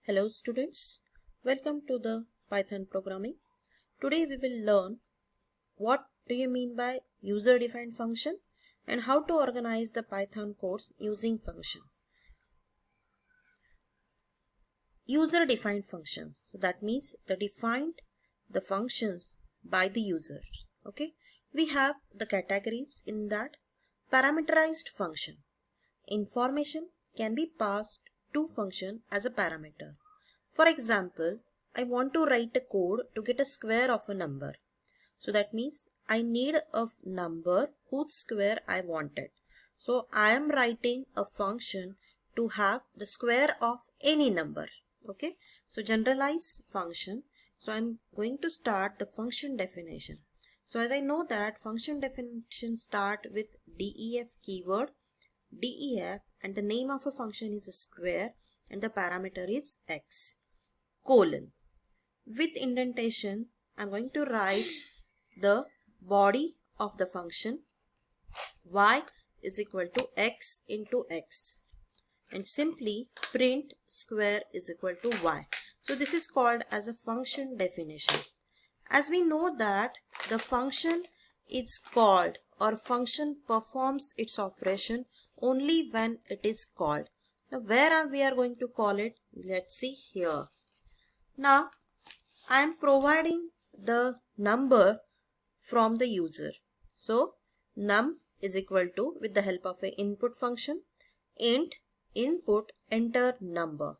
Hello students, welcome to the Python programming. Today we will learn what do you mean by user-defined function and how to organize the Python course using functions. User-defined functions, so that means the functions by the user. Okay, we have the categories in that. Parameterized function. Information can be passed to function as a parameter. For example, I want to write a code to get a square of a number. So that means I need a number whose square I wanted. So I am writing a function to have the square of any number. Okay. So generalize function. So I'm going to start the function definition. So as I know that function definition start with def keyword, def, and the name of a function is a square and the parameter is x, colon. With indentation, I'm going to write the body of the function y is equal to x into x and simply print square is equal to y. So this is called as a function definition. As we know that the function is called or function performs its operation only when it is called. Now where we are going to call it? Let's see here. Now I am providing the number from the user. So num is equal to, with the help of an input function, int input enter number,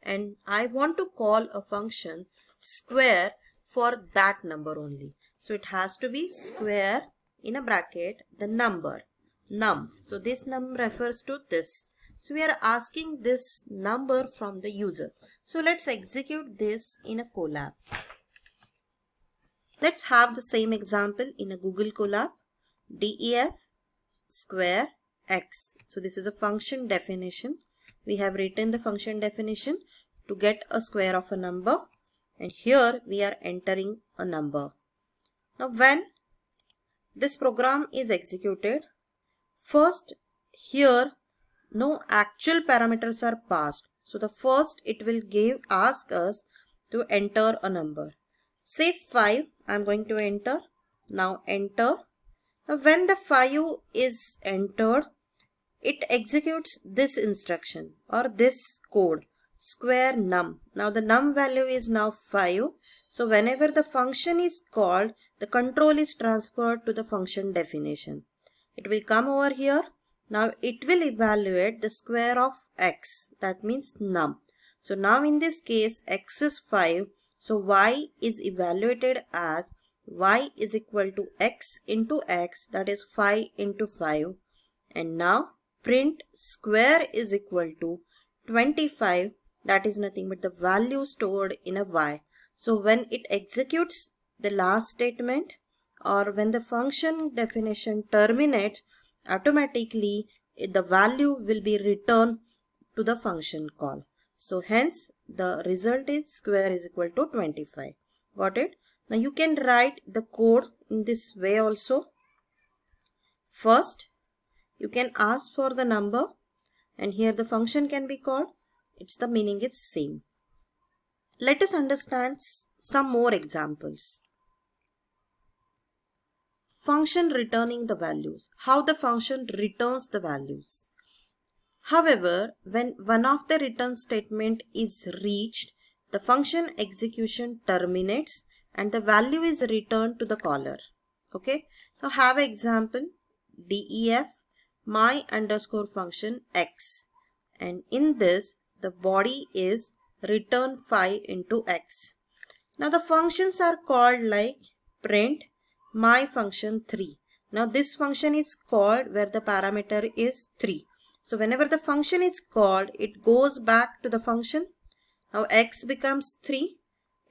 and I want to call a function square for that number only. So it has to be square in a bracket the number num. So this num refers to this. So we are asking this number from the user. So let's execute this in a Colab. Let's have the same example in a Google Colab. Def square x. So this is a function definition. We have written the function definition to get a square of a number, and here we are entering a number. Now when this program is executed, first here no actual parameters are passed. So the first it will ask us to enter a number. Say 5, I am going to enter. Now enter. Now when the 5 is entered, it executes this instruction or this code, square num. Now the num value is now 5. So whenever the function is called, the control is transferred to the function definition. It will come over here. Now it will evaluate the square of x, that means num. So now in this case x is 5. So y is evaluated as y is equal to x into x, that is 5 into 5. And now print square is equal to 25, that is nothing but the value stored in a y. So when it executes the last statement or when the function definition terminates, automatically the value will be returned to the function call. So hence the result is square is equal to 25. Got it? Now you can write the code in this way also. First you can ask for the number and here the function can be called. It's the meaning is same. Let us understand some more examples. Function returning the values. How the function returns the values. However, when one of the return statement is reached, the function execution terminates and the value is returned to the caller. Okay. Now have an example. Def my underscore function x, and in this the body is return 5 into x. Now the functions are called like print my function 3. Now this function is called where the parameter is 3. So whenever the function is called, it goes back to the function. Now x becomes 3.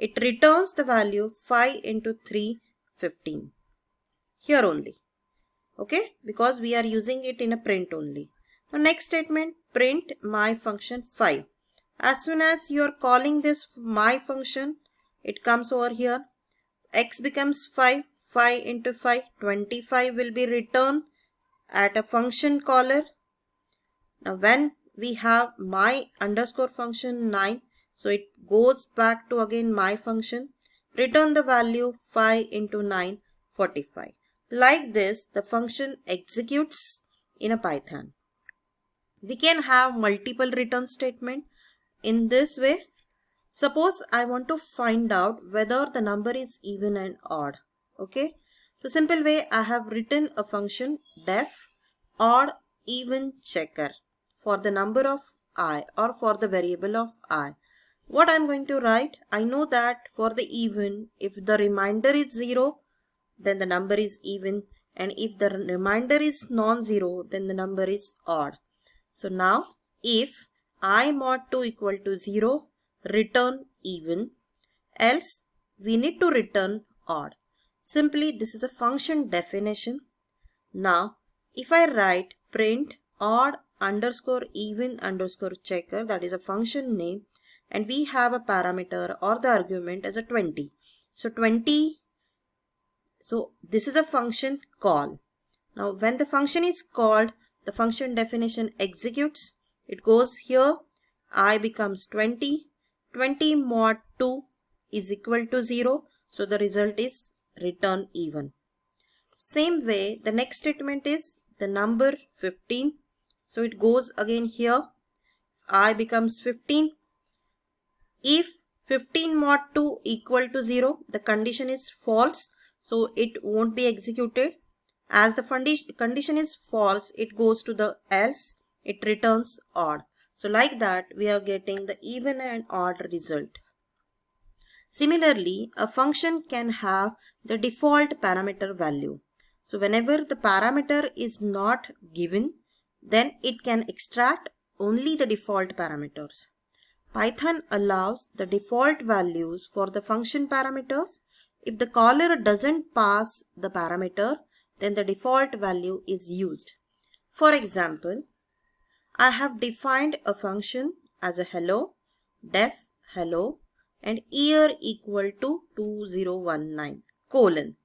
It returns the value 5 into 3, 15. Here only. Okay, because we are using it in a print only. Now next statement, print my function 5. As soon as you are calling this my function, it comes over here. X becomes 5. 5 into 5, 25 will be returned at a function caller. Now when we have my underscore function 9, So it goes back to again my function, return the value 5 into 9, 45. Like this, the function executes in a Python. We can have multiple return statement in this way. Suppose I want to find out whether the number is even and odd. Okay. So simple way, I have written a function def odd even checker for the number of I or for the variable of I. What I'm going to write, I know that for the even, if the remainder is 0, then the number is even, and if the remainder is non-zero, then the number is odd. So now if I mod 2 equal to 0, return even, else we need to return odd. Simply this is a function definition. Now if I write print odd underscore even underscore checker, that is a function name, and we have a parameter or the argument as a 20. So 20, so this is a function call. Now when the function is called, the function definition executes. It goes here, I becomes 20, 20 mod 2 is equal to 0. So the result is return even. Same way, the next statement is the number 15. So it goes again here, I becomes 15. If 15 mod 2 equal to 0, the condition is false. So it won't be executed. As the condition is false, it goes to the else, it returns odd. So like that, we are getting the even and odd result. Similarly, a function can have the default parameter value. So whenever the parameter is not given, then it can extract only the default parameters. Python allows the default values for the function parameters. If the caller doesn't pass the parameter, then the default value is used. For example, I have defined a function as a hello, def hello, and year equal to 2019 colon.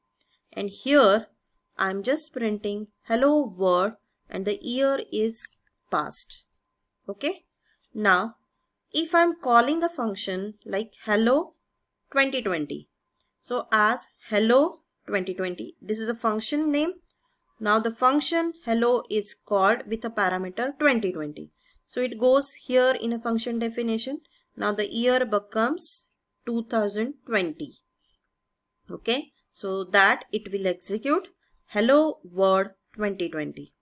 And here I'm just printing hello world and the year is passed. Okay. Now, if I'm calling a function like hello 2020. So as hello 2020, this is a function name. Now the function hello is called with a parameter 2020. So it goes here in a function definition. Now the year becomes 2020. Okay, so that it will execute hello world 2020.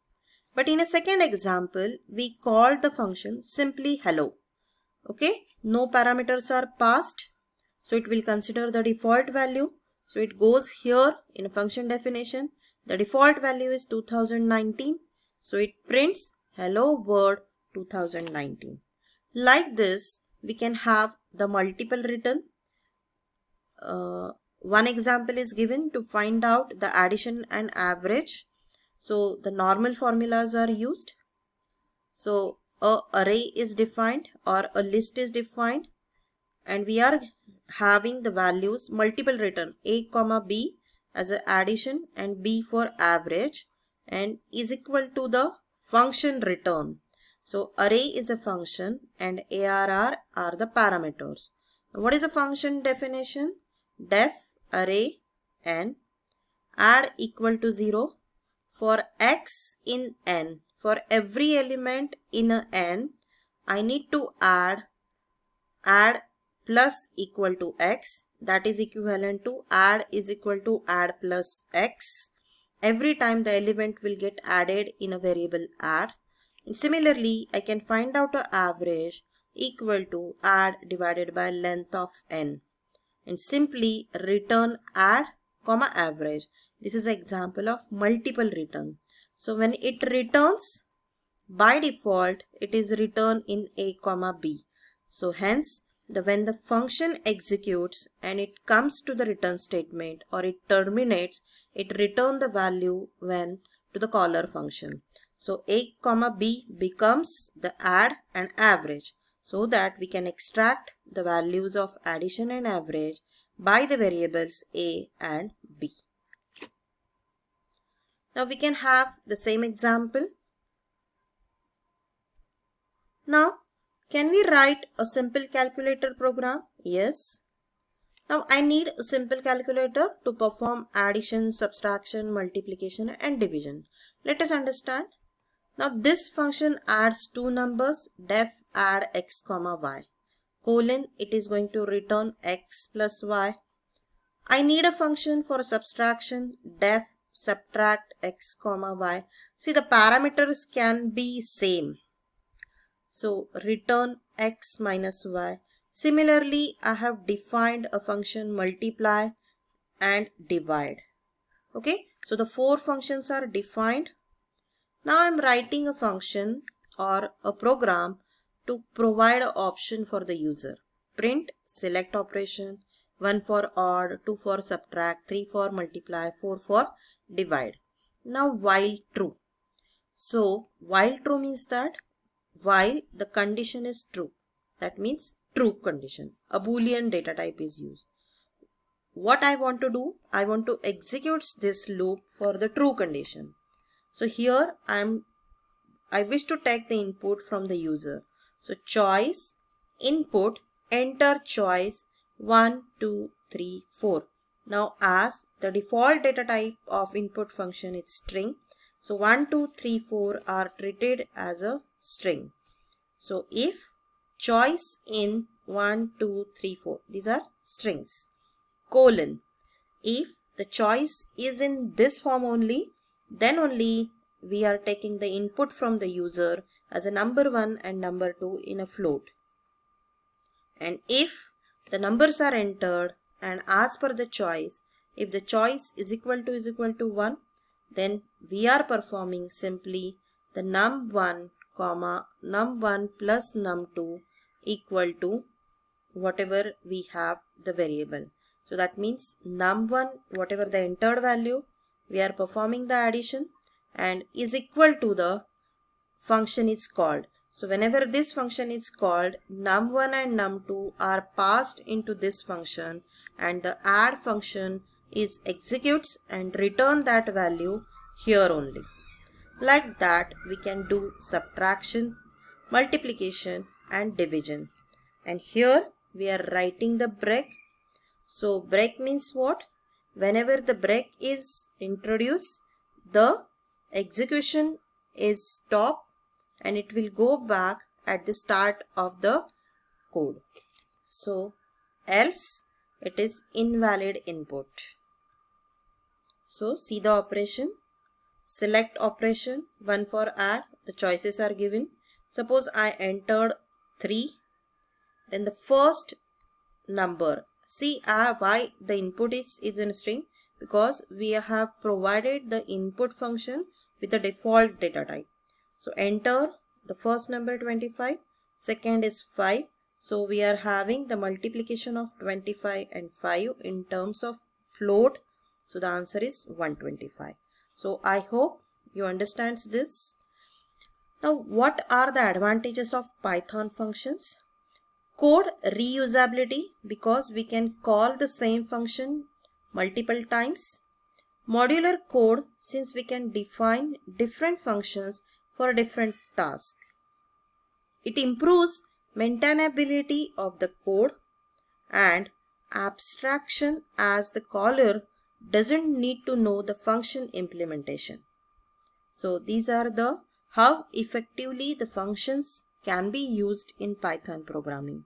But in a second example, we called the function simply hello. Okay, no parameters are passed. So it will consider the default value. So it goes here in a function definition. The default value is 2019. So it prints hello world 2019. Like this, we can have the multiple return. One example is given to find out the addition and average. So the normal formulas are used. So a array is defined or a list is defined, and we are having the values multiple return a comma b as an addition and b for average, and is equal to the function return. So array is a function and ARR are the parameters. What is a function definition? Def array and add equal to 0 for x in n. For every element in a n, I need to add plus equal to x, that is equivalent to add is equal to add plus x. Every time the element will get added in a variable add. And similarly, I can find out the average equal to add divided by length of n. And simply return add comma average. This is an example of multiple return. So when it returns, by default, it is returned in a comma b. So hence, when the function executes and it comes to the return statement or it terminates, it returns the value when to the caller function. So a comma b becomes the add and average, so that we can extract the values of addition and average by the variables a and b. Now we can have the same example. Now Can we write a simple calculator program? Yes. Now I need a simple calculator to perform addition, subtraction, multiplication and division. Let us understand. Now this function adds two numbers, def add x comma y. Colon, it is going to return x plus y. I need a function for subtraction, def subtract x comma y. See, the parameters can be same. So return x minus y. Similarly, I have defined a function multiply and divide. Okay, so the four functions are defined. Now I'm writing a function or a program to provide an option for the user. Print select operation, 1 for odd, 2 for subtract, 3 for multiply, 4 for divide. Now while true. So while true means that while the condition is true, that means true condition, a boolean data type is used. What I want to do, I want to execute this loop for the true condition. So here I wish to take the input from the user. So choice input, enter choice 1 2 3 4. Now as the default data type of input function is string, so 1 2 3 4 are treated as a string. So if choice in 1 2 3 4, these are strings, colon, if the choice is in this form only, then only we are taking the input from the user as a number 1 and number 2 in a float. And if the numbers are entered and as per the choice, if the choice is equal to 1, then we are performing simply the num1 comma num1 plus num2 equal to whatever we have the variable. So that means num1, whatever the entered value, we are performing the addition and is equal to the function is called. So whenever this function is called, num1 and num2 are passed into this function and the add function is executes and return that value here only. Like that we can do subtraction, multiplication and division. And here we are writing the break. So break means what? Whenever the break is introduced, the execution is stopped and it will go back at the start of the code. So else it is invalid input. So see the operation. Select operation, 1 for add, the choices are given. Suppose I entered 3, then the first number. See why the input is in string, because we have provided the input function with the default data type. So enter the first number 25, second is 5. So we are having the multiplication of 25 and 5 in terms of float. So the answer is 125. So I hope you understand this. Now what are the advantages of Python functions? Code reusability, because we can call the same function multiple times. Modular code, since we can define different functions for different tasks. It improves maintainability of the code and abstraction, as the caller doesn't need to know the function implementation. So these are the how effectively the functions can be used in Python programming.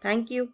Thank you.